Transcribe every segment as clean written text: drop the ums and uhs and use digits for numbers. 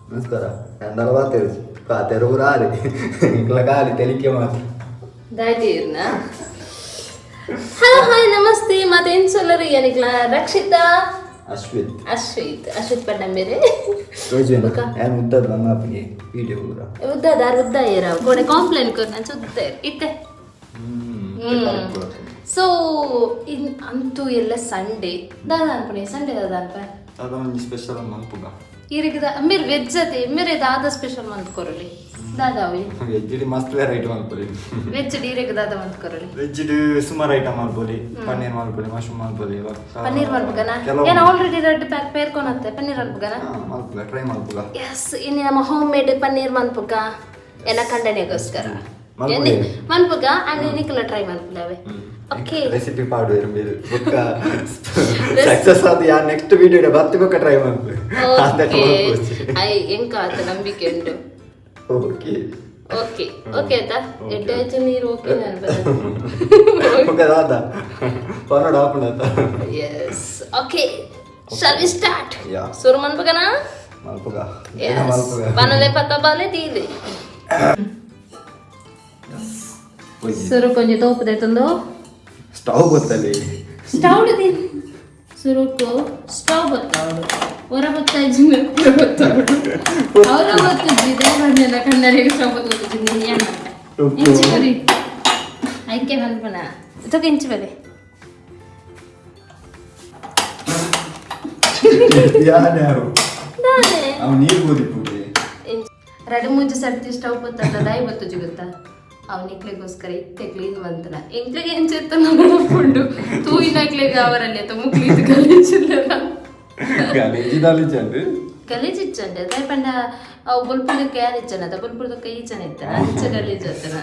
ನಮಸ್ಕಾರ ಎಂದಲ್ವಾ ತಿಳಿಸಿ ತೆರವುರಾರಿ ಇಂಕ್ಲ ಕಾಲಿ ತೆಲಿಕೆ ಮಾತ್ರ ದಾಯ್ತೀರ್ನ ಹಲೋ ಹಾಯ್ ನಮಸ್ತೆ ಮತ್ತೇನು ಸೊಲ್ಲರಿ ಏನಿಕ್ಲ ರಕ್ಷಿತಾ ಅಶ್ವಿತ್ ಪಟ್ಟಂಬೇರೆ ಏನು ಉದ್ದದ ನಮ್ಮ ಅಪ್ಪಗೆ ವಿಡಿಯೋ ಉದ್ದ ಏರ ಕೋಡೆ ಕಾಂಪ್ಲೇನ್ ಕರ್ ನಾನು ಸುದ್ದ ಇತ್ತೆ ಸೊ ಅಂತೂ ಎಲ್ಲ ಸಂಡೇ ದಾದ ಅನ್ಪಣಿ ಸಂಡೇ ದಾದ ಅನ್ಪ ಅದೊಂದು ಸ್ಪೆಷಲ್ ಮನ್ಪುಗ ಈರಿಗದ ಮೇರೆ ವೆಜ್ ಅತೆ ಮೇರೆ ದಾದ ಸ್ಪೆಷಲ್ ಮಂತ್ ಕೊರಲಿ ದಾದಾವಿ ವೆಜ್ ಡಿ ಮಸ್ತ್ ವೇರ್ ಐಟಮ್ ಅನ್ಪೊಲಿ ವೆಜ್ ಡೀರೆಗ್ ದಾದ ಮಂತ್ ಕೊರಲಿ ವೆಜ್ ಡಿ ಸುಮಾರು ಐಟಮ್ ಅನ್ಪೊಲಿ ಪನ್ನೀರ್ ಮಲ್ಪೊಲಿ ಮಶ್ರೂಮ್ ಮಲ್ಪೊಲಿ ಪನ್ನೀರ್ ಮಲ್ಪಗನ ಏನು ಆಲ್ರೆಡಿ ರೆಡ್ ಪ್ಯಾಕ್ ಪೇರ್ಕೊನತ್ತೆ ಪನ್ನೀರ್ ಮಲ್ಪಗನ ಮಲ್ಪುಗ ಟ್ರೈ ಮಲ್ಪುಗ ಎಸ್ ಇನ್ನು ನಮ್ಮ ಹೋಮ್ ಮೇಡ್ ಪನ್ನೀರ್ ಮಲ್ಪುಗ ಎನ್ನ ಕಂಡನೆಗೋಸ್ಕರ ಮಲ್ಪುಗ ಅಂಡ್ ನಿಕ್ಲ ಟ್ರೈ ಮಲ್ಪುಲವೆ ಓಕೆ ರೆಸಿಪಿ ಪಾಡು ಇರಬೇಕು ಬುಕ್ಕ ಸಕ್ಸಸ್ ಆದ ಯಾ ನೆಕ್ಸ್ಟ್ ವಿಡಿಯೋ ಬತ್ತಿ ಬುಕ್ಕ ಟ್ರೈ ಮಾಡ್ಬೇಕು ಓಕೆ ಐ ಎಂಕ ಆತ ನಂಬಿಕೆ ಉಂಟು ಓಕೆ ಓಕೆ ಓಕೆ ಆಯ್ತಾ ಎಡ್ಡೆ ಹೆಚ್ಚು ನೀರು ಓಕೆ ನಾನು ಬುಕ್ಕ ದಾದ ಪರೋಡ ಆಪುಣತ yes okay shall we start ಯಾ ಸುರು ಮಲ್ಪುಗನ ಮಲ್ಪುಗ ಎಸ್ ಬನಲೆ ಪತ್ತ ಬಾಲೆ ತೀಲೆ ಸುರು ಕೊಂಚ ತೋಪದೆ ತಂದು ಸ್ಟವ್ ಗೊತ್ತಲ್ಲಿ ಸ್ಟವ್ ಸುರುಕು ಸ್ಟವ್ ಗೊತ್ತಾವಡು ಹೊರ ಗೊತ್ತಾಯ್ತು ಅವರ ಗೊತ್ತಿದ್ದಿದೆ ಬಂದೆಲ್ಲ ಕನ್ನಡಿಗೆ ಸ್ಟವ್ ಗೊತ್ತಿದ್ದಿದ್ದು ಏನು ಇಂಚು ಬರಿ ಐಕೆ ಬಂದ್ಬನ ತಗ ಇಂಚು ಬರಿ ಅವ ನೀರು ಗೋದಿಪುಗೆ ಎರಡು ಮೂಜು ಸರ್ತಿ ಸ್ಟವ್ ಗೊತ್ತಲ್ಲ ದಾಯಿ ಗೊತ್ತು ಜಿಗುತ್ತಾ ಅವನಿಕ್ಲಿಗೋಸ್ಕರ ಇತ್ತೆ ಕ್ಲೀನ್ ಬಂತನ ಎಂಕ್ಲಿಗೆ ಎಂಚೆತ್ತ ನೋಡ್ಕೊಂಡು ತೂಯಿನಕ್ಲಿಗೆ ಅವರಲ್ಲಿ ಅಥವಾ ಮುಕ್ಲಿದ್ದು ಗಲೀಜಿಚ್ಚಂಡೆ ಅದೇ ಪಂಡ ಅವು ಬುಲ್ಪುದಕ್ಕೆ ಯಾರು ಇಚ್ಚನ ಅದ ಬುಲ್ಪುದಕ್ಕೆ ಈಚನ ಇತ್ತನ ಈಚ ಗಲೀಜತ್ತನ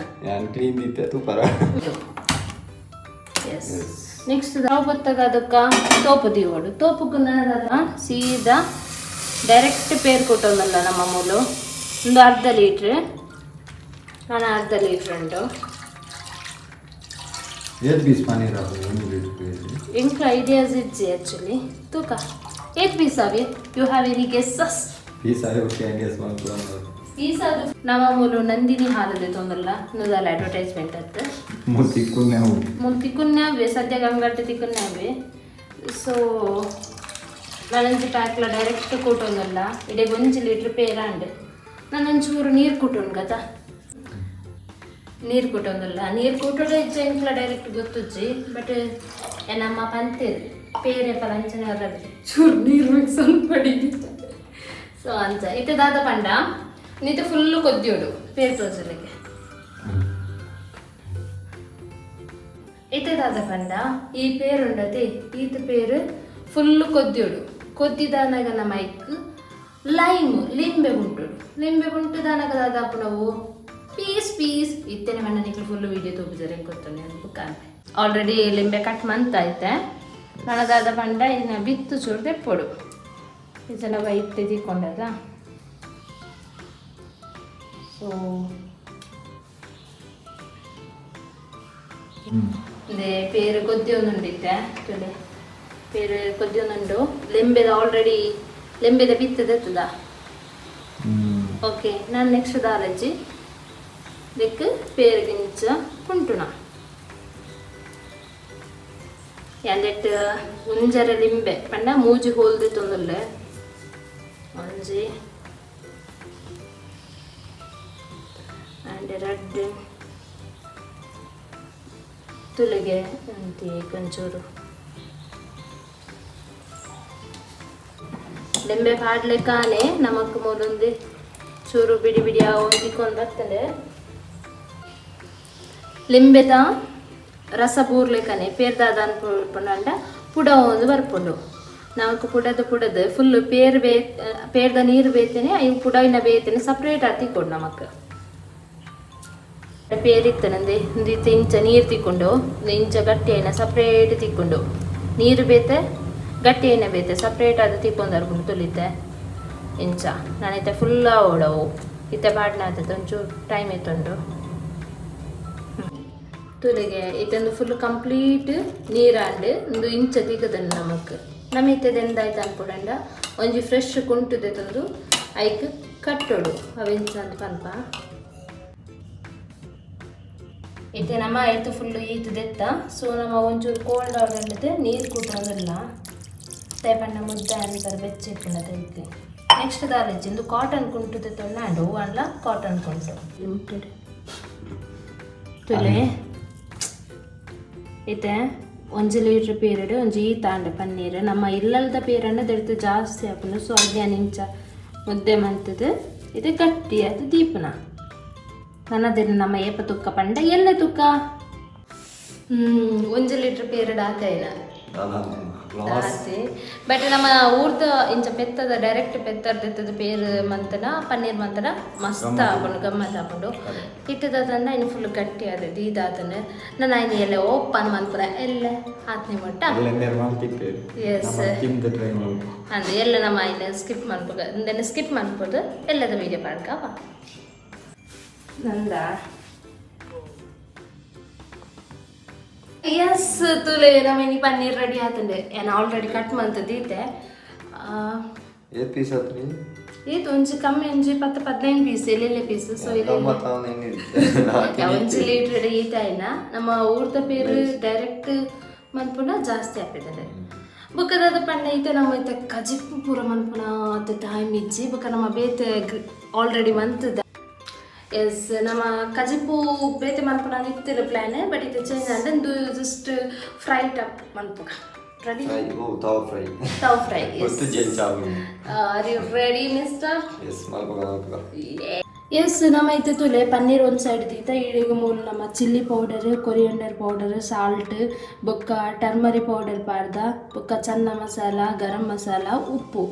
ಕ್ಲೀನ್ ಇತ್ತೆ ತೂಪರ ಎಸ್ ನೆಕ್ಸ್ಟ್ ನಾವು ಗೊತ್ತಾಗ ಅದಕ್ಕೆ ತೋಪು ದೀವೋಡು ತೋಪುಗೂ ನನಗದ ಸೀದಾ ಡೈರೆಕ್ಟ್ ಪೇರ್ ಕೊಟ್ಟೋದಲ್ಲ ನಮ್ಮ ಮೂಲು ಒಂದು ಅರ್ಧ ಲೀಟ್ರ್ ನಾನು ಅರ್ಧ ಲೀಟ್ರ್ ಉಂಟು ಇಂಕ ಐಡಿಯಾಸ್ ಇಜ್ಜಿ ಆ್ಯಕ್ಚುಲಿ ತೂಕ 8 ಪೀಸ್ ಅವಿ you have any guesses piece ಅದು ನಮ್ಮ ಮೂಲು ನಂದಿನಿ ಹಾಲದೆ ತೊಂದಲ್ಲ ನುದಲ್ಲ ಅಡ್ವರ್ಟೈಸ್ಮೆಂಟ್ ಅತ್ತ ತಿಕ್ಕುನ್ಯಾವೆ ಸದ್ಯಕ್ಕೆ ಅಂಗಟ್ಟು ತಿಕ್ಕುನ್ಯಾವೆ ಸೊ ನಾನಂಚು ಪ್ಯಾಕ್ಲ ಡೈರೆಕ್ಟ್ ಕೊಟ್ಟೊಂದಲ್ಲ ಇಡೀ 1 ಲೀಟ್ರ್ ಪೇರಾಂಡ್ ನಾನು ಒಂಚೂರು ನೀರು ಕೊಟ್ಟೋನು ಗತ ನೀರು ಕೊಟ್ಟೊಂದಲ್ಲ ನೀರು ಕೊಟ್ಟೋಡೆ ಇಜ್ಜ ಇಂಕ್ಲ ಡೈರೆಕ್ಟ್ ಗೊತ್ತುಜ್ಜಿ ಬಟ್ ನಮ್ಮ ಪಂತೇರು ಪೇರೆ ಪಲಂಚನೆ ಅವರಲ್ಲಿ ಚೂರು ನೀರು ಮಿಕ್ಸ್ ಪಡಿದಿ ಸೊ ಅಂಚ ಇಟ್ಟದಾದ ಪಂಡ ನೀತು ಫುಲ್ಲು ಕೊದ್ದಿಯೋಡು ಪೇರು ತೋರ್ಸಲಿಕ್ಕೆ ಇಟ್ಟದಾದ ಪಂಡ ಈ ಪೇರು ಉಂಡತಿ ಈತ ಪೇರು ಫುಲ್ಲು ಕೊದ್ದಿಯೋಡು ಕೊದ್ದಿದಾನಾಗ ನಮ್ಮ ಐಕ್ ಲಿಂಬೆ ಉಂಟು ದಾನಗದಾದ ನಾವು ಪೀಸ್ ಇತ್ತೇನೆ ಮಣ್ಣ ನಿಕ್ಲು ಫುಲ್ ವಿಡಿಯೋ ತೋಪಿದ್ದಾರೆ ಗೊತ್ತುಂಡೆ ಬುಕ್ ಆಲ್ರೆಡಿ ಲಿಂಬೆ ಕಟ್ ಮಂತೈತೆ ನನಗಾದ ಪಂಡ ಇದನ್ನ ಬಿತ್ತು ಚೂರು ತೆಪ್ಪೊಡು ಇದೆಲ್ಲ ವೈಟ್ ತಿಕ್ಕೊಂಡದ ಸೊ ಅದೇ ಪೇರು ಕೊದ್ದಿಯೊಂದುಂಡಿತ್ತೆ ತುಲೆ ಪೇರು ಕೊದ್ದಿಯೊಂದುಂಡು ಲಿಂಬೆದ ಆಲ್ರೆಡಿ ಲಿಂಬೆದ ಬಿತ್ತದೆತ್ತದ ಓಕೆ ನಾನು ನೆಕ್ಸ್ಟ್ ದಾಲಜ್ಜಿ ಇದಕ್ಕೆ ಪೇರುಗಿಂಚ ಕುಂಟುಣ ಎಂದೆಟ್ಟು ಮುಂಜರ ಲಿಂಬೆ ಪಂಡ ಮೂಜಿ ಹೋಲ್ದೆ ತೊಂದಲ್ಲೆ ಒಂಜಿ ಆ್ಯಂಡ್ ರೆಡ್ ತುಳಿಗೆ ಅಂತಿ ಕೊಂಚೂರು ಲಿಂಬೆ ಪಾಡ್ಲಿಕ್ಕಾನೆ ನಮಕ್ ಮೂಲೊಂದು ಚೂರು ಬಿಡಿ ಬಿಡಿ ಒಂದು ತಿಕ್ಕೊಂಡು ಬರ್ತದೆ ಲಿಂಬೆದ ರಸ ಪೂರ್ಲಿಕ್ಕನೆ ಪೇರ್ದಾದ ಅನ್ಪುಂಡ ಪುಡ ಒಂದು ಬರ್ಪುಂಡು ನಮಕ್ ಪುಡದ ಫುಲ್ಲು ಪೇರ್ದ ನೀರು ಬೇತೇನೆ ಇವು ಪುಡವಿನ ಬೇತೇನೆ ಸಪ್ರೇಟ್ ಆಗಿ ತಿಕ್ಕೊಂಡು ನಮಕ್ ಪೇರಿತ್ತನಂದೆ ಒಂದು ಇಂಚ ನೀರು ತಿಕ್ಕೊಂಡು ಒಂದು ಇಂಚ ಗಟ್ಟಿ ಎಣ್ಣೆ ಸಪ್ರೇಟ್ ತಿಕ್ಕೊಂಡು ನೀರು ಬೇತೆ ಗಟ್ಟಿ ಎಣ್ಣೆ ಬೇತೆ ಸಪ್ರೇಟ್ ಆದ ತಿಕ್ಕೊಂಡು ಅರ್ಕೊಂಡು ತುಳಿತೆ ಇಂಚ ನಾನೈತೆ ಫುಲ್ಲ ಓಡವು ಇತ್ತೆ ಪಾಡ್ನ ಆತೈತೆ ಒಂಚೂರು ಟೈಮ್ ಇತ್ತುಂಡು ತುಲೆಗೆ ಇತ್ತೊಂದು ಫುಲ್ ಕಂಪ್ಲೀಟ್ ನೀರಾಂಡು ಒಂದು ಇಂಚ ತಿಕ್ಕದನ್ನು ನಮಕ್ ನಮಿತ್ತದ ಎಂದಾಯ್ತು ಅನ್ಕೊಡಂಡ ಒಂಜಿ ಫ್ರೆಶ್ ಕುಂಟುದೆ ತಂದು ಐಕ್ ಕಟ್ಟೋಡು ಅವೆಂಚ ಅಂತ ಪನ್ಪ ಇತ್ತೆ ನಮ್ಮ ಆಯ್ತು ಫುಲ್ಲು ಈತು ದೆತ್ತ ಸೊ ನಮ್ಮ ಒಂಚೂರು ಕೋಲ್ಡ್ ಆಡಲಿದೆ ನೀರು ಕೂಟೋದಿಲ್ಲ ತೇಪಣ್ಣ ಮುದ್ದೆ ಅಂತಾರೆ ಬೆಚ್ಚಿಟ್ಟಿನದ ಐತೆ ನೆಕ್ಸ್ಟ್ ದಾಲೆಜ್ಜಿಂದು ಕಾಟನ್ ಕುಂಟುತ್ತೆ ತೊಣ್ಣಾಂಡು ಅಲ್ಲ ಕಾಟನ್ ಕುಂಟು ಲಿಮಿಟೆಡ್ ತುಲೆ ಐತೆ 1 ಲೀಟ್ರ್ ಪೀರಿಯಡ್ ಒಂಜಿ ಈ ತಾಂಡೆ ಪನ್ನೀರ್ ನಮ್ಮ ಇಲ್ಲಲ್ದ ಪೀರಣ್ಣ ದೆಡ್ತು ಜಾಸ್ತಿ ಹಾಕೊಂಡು ಸೊ ಅದ್ಯಾನ ಇಂಚ ಮುದ್ದೆ ಮಂತದ್ದು ಇದು ಗಟ್ಟಿ ಅದು ದೀಪನ ನನ್ನದಿನ ನಮ್ಮ ಏಪ ತುಕ್ಕ ಪಂಡ ಎಲ್ಲ ತುಕ್ಕ 1 ಲೀಟ್ರ್ ಪೀರಿಯಡ್ ಆಕೈನ ಜಾಸ್ತಿ ಬಟ್ ನಮ್ಮ ಊರ್ದ ಇಂಚ ಪೆತ್ತದ ಡೈರೆಕ್ಟ್ ಪೆತ್ತರ್ದೆತ್ತದ ಪೇರು ಮಂತನ ಪನ್ನೀರ್ ಮಂತನ ಮಸ್ತ್ ಹಾಕೊಂಡು ಗಮ್ಮತ್ ಹಾಕೊಂಡು ಇಟ್ಟದಂಡ ಇನ್ನು ಫುಲ್ ಗಟ್ಟಿ ಆದ ದೀದಾತನ ನನ್ನ ಇನ್ನು ಎಲ್ಲ ಓಪನ್ ಮಂತ್ಪುರ ಎಲ್ಲ ಆತ್ನೆ ಮಟ್ಟ ಎಸ್ ಅಂದ್ರೆ ಎಲ್ಲ ನಮ್ಮ ಇನ್ನು ಸ್ಕಿಪ್ ಮಾಡ್ಬೋದು ಸ್ಕಿಪ್ ಮಾಡ್ಬೋದು ಎಲ್ಲದ ವೀಡಿಯೋ ಪಾಡ್ಕವ ನಂದ ಎಸ್ ತುಲೆ ನಮ್ಮ ಇನಿ ಪನ್ನೀರ್ ರೆಡಿ ಆತಂಡೆ ಏನು ಆಲ್ರೆಡಿ ಕಟ್ ಮಂತದೀತೆ ಇದು ಒಂಚು ಕಮ್ಮಿ ಒಂಜಿ 10-15 ಪೀಸ್ ಎಲ್ಲೆಲ್ಲ ಪೀಸ್ ಸೊ ಒಂಚು ಲೀಟ್ರ್ ಈತಾಯಿನ ನಮ್ಮ ಊರ್ದ ಪೇರು ಡೈರೆಕ್ಟ್ ಮನ್ಪುನ ಜಾಸ್ತಿ ಹಾಕಿದ್ದಾರೆ ಬುಕ್ಕದಾದ ಪಂಡ ಐತೆ ನಮ್ಮ ಐತೆ ಕಜಿಪ್ಪು ಪೂರ ಮನ್ಪುನ ಅದು ಟೈಮ್ ಇಜ್ಜಿ ಬುಕ್ಕ ನಮ್ಮ ಬೇತೆ ಆಲ್ರೆಡಿ ಮಂತದ ಎಸ್ ನಮ್ಮ ಕಜಿಪು ಬೇತೆ ಮನ್ಪುನ ಇತ್ತಿರ ಪ್ಲಾನ್ ಬಟ್ ಇದು ಚೇಂಜ್ ಅಂದ್ರೆ ಜಸ್ಟ್ ಫ್ರೈ ಟಪ್ ಮನ್ಪುಗ ರೆಡಿ ತವ fry are you ready mister yes ನಮ್ಮ ಐತೆ ತುಲೆ ಪನ್ನೀರ್ ಒಂದು ಸೈಡ್ ತೀತ ಈಗ ಮೂಲ ನಮ್ಮ chilli powder coriander powder salt ಬೊಕ್ಕ ಟರ್ಮರಿ ಪೌಡರ್ ಪಾಡ್ದ ಬೊಕ್ಕ ಚನ್ನ ಮಸಾಲ ಗರಂ ಮಸಾಲ ಉಪ್ಪು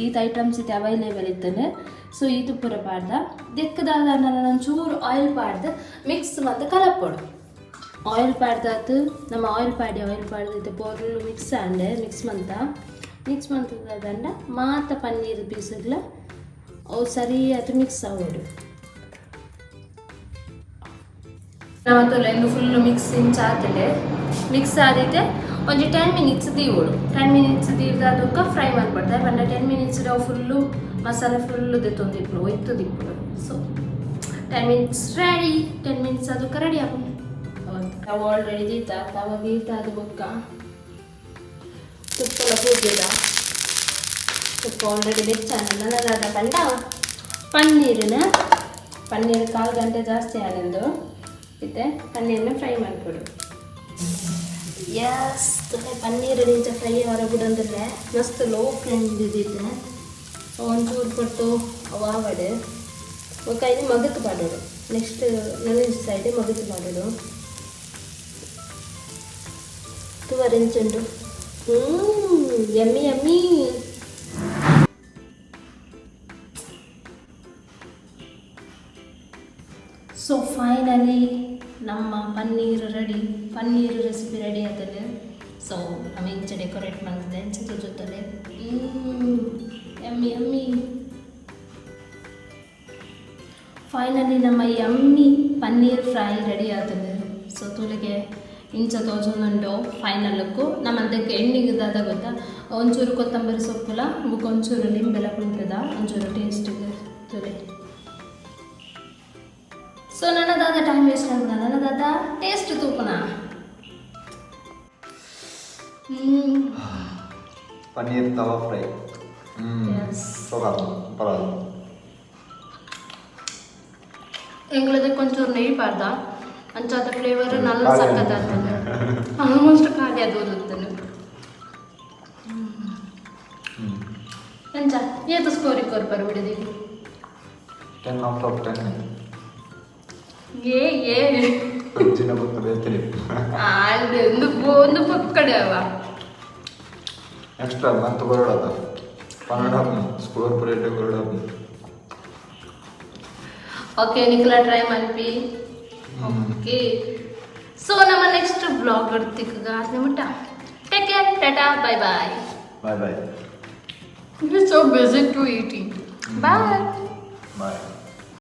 ಈತ ಐಟಮ್ಸ್ ಇದು ಅವೈಲೇಬಲ್ ಇತ್ತನೆ ಸೊ ಇದು ಪೂರ ಪಾಡ್ದ ದೆಕ್ಕದಾದ ನಾನು ಚೂರು ಆಯಿಲ್ ಪಾಡ್ದು ಮಿಕ್ಸ್ ಮತ್ತು ಕಲಪೊಡು ಆಯಿಲ್ ಪಾಡ್ದಾತು ನಮ್ಮ ಆಯಿಲ್ ಪಾಡ್ದಿತ್ತು ಪೊರ್ಲು ಮಿಕ್ಸ್ ಅಂಡೆ ಮಿಕ್ಸ್ ಮಂತದಂಡ ಮಾತ ಪನ್ನೀರ್ ಪೀಸ್ಗಳ ಅವು ಸರಿ ಅದು ಮಿಕ್ಸ್ ಆಗೋಡು ನಮ್ಮ ಇನ್ನು ಫುಲ್ಲು ಮಿಕ್ಸ್ ಇಂಚ್ ಆತಲೆ ಮಿಕ್ಸ್ ಆದೈತೆ ಒಂಜಿ 10 ಮಿನಿಟ್ಸ್ ದೀವೋಡು 10 ಮಿನಿಟ್ಸ್ ದೀರ್ದಾದಕ್ಕ ಫ್ರೈ ಮಾಡ್ಬಾರ್ದು ಬಂದ 10 ಮಿನಿಟ್ಸ್ ನಾವು ಫುಲ್ಲು ಮಸಾಲೆ ಫುಲ್ಲು ದೆತ್ತೊಂದಿಪ್ಪು ಒಯ್ತುದಿಪ್ಪು ಸೊ 10 ಮಿನಿಟ್ಸ್ ರೆಡಿ 10 ಮಿನಿಟ್ಸ್ ಅದಕ್ಕೆ ರೆಡಿ ಆಗೋದು ನಾವು ಆಲ್ರೆಡಿ ತವ ಬೀಳ್ತಾದ ಬೊಕ್ಕ ತುಪ್ಪಲ ಕೂದಿಲ್ಲ ತುಪ್ಪ ಆಲ್ರೆಡಿ ಬೆಚ್ಚಾನಲ್ಲ ನನ್ನದಾದ ಪಂಡ ಪನ್ನೀರ್ 1/4 ಗಂಟೆ ಜಾಸ್ತಿ ಆನಂದು ಇದೆ ಪನ್ನೀರ್ನ ಫ್ರೈ ಮಾಡಿಕೊಡು ಎಸ್ ಪನ್ನೀರ್ ನಿಂಚ ಫ್ರೈ ಹೊರಬಿಡೋದಿಲ್ಲ ಮಸ್ತ್ ಲೋ ಫ್ಲೇಮ್ ಇದ್ದಿದ್ದೆ ಒಂಚೂರು ಕೊಟ್ಟು ಅವಾವಡೆ ఒక ఇది మగతు పాడాడు నెక్స్ట్ నన్ను సైడ్ మగతు పాడాడు వరించండు యమ్మీ యమ్మీ ಸೊ ಫೈನಲಿ ನಮ್ಮ ಪನ್ನೀರ್ ರೆಸಿಪಿ ರೆಡಿ ಆಗ್ತದೆ ಸೊ ನಾವು ಇಂಚೆ ಡೆಕೋರೇಟ್ ಮಾಡ್ತಿದ್ದೆ ಇಂಚೆ ಜೊತೆಲೆ ಯಮ್ಮಿ ಯಮ್ಮಿ ಫೈನಲಿ ನಮ್ಮ ಯಮ್ಮಿ ಪನ್ನೀರ್ ಫ್ರೈ ರೆಡಿ ಆಗ್ತದೆ ಸೊ ತುಳಿಗೆ ಇಂಚ ತೋಜೊಂದುಂಡು ಫೈನಲ್ಕು ನಮ್ಮ ಅದಕ್ಕೆ ಎಣ್ಣಿಗೆ ದಾದ ಗೊತ್ತಾ ಒಂಚೂರು ಕೊತ್ತಂಬರಿ ಸೊಪ್ಪುಲ ಒಂಚೂರು ಲಿಂಬೆಲ್ಲ ಕುಂಟದ ಒಂಚೂರು ಟೇಸ್ಟಿಗೆ ತುಳಿ ಸೊ ನನ್ನದಾದ ಟೈಮ್ ವೇಸ್ಟ್ ಆಗಲ್ಲ ನನ್ನದಾದ ಟೇಸ್ಟ್ ತೂಪನ ಪನ್ನೀರ್ ತವಾ ಫ್ರೈ ಎಂಗ್ಳದ ಕೊಂಚೂರು ನೆಯ್ಯಿ ಪಾರ್ದ ಅಂಚಾದ ಫ್ಲೇವರ್ ನಲ್ಲ ಸಕ್ಕತ್ತಾಗ್ತದೆ ಆಲ್ಮೋಸ್ಟ್ ಖಾಲಿ ಅದು ಓದುತ್ತಾನೆ ಎಂಚ ಏತು ಸ್ಕೋರಿಗೆ ಕೊರ್ಪರು ಬಿಡಿದೀವಿ 10 out of 10 ಏ ಹೆಚ್ಚಿನ ಗೊತ್ತು ಬೇತರಿ ಒಂದು ಪಕ್ಕಡೆ ಅವ ಎಕ್ಸ್ಟ್ರಾ ಮಂತ್ ಬರೋಡದ ಪನ್ನಡ ಸ್ಕೋರ್ ಪರೇಟ್ ಬರೋಡ ಓಕೆ ನಿಖಿಲ ಟ್ರೈ ಮಾಡ್ಬಿ ಓಕೆ ಸೊ ನಮ್ಮ ನೆಕ್ಸ್ಟ್ ಬ್ಲಾಗ್ ಬರ್ತಿಕ್ಗ ನಿಮ್ಮಟ take care tata bye bye bye bye you are so busy to eating bye by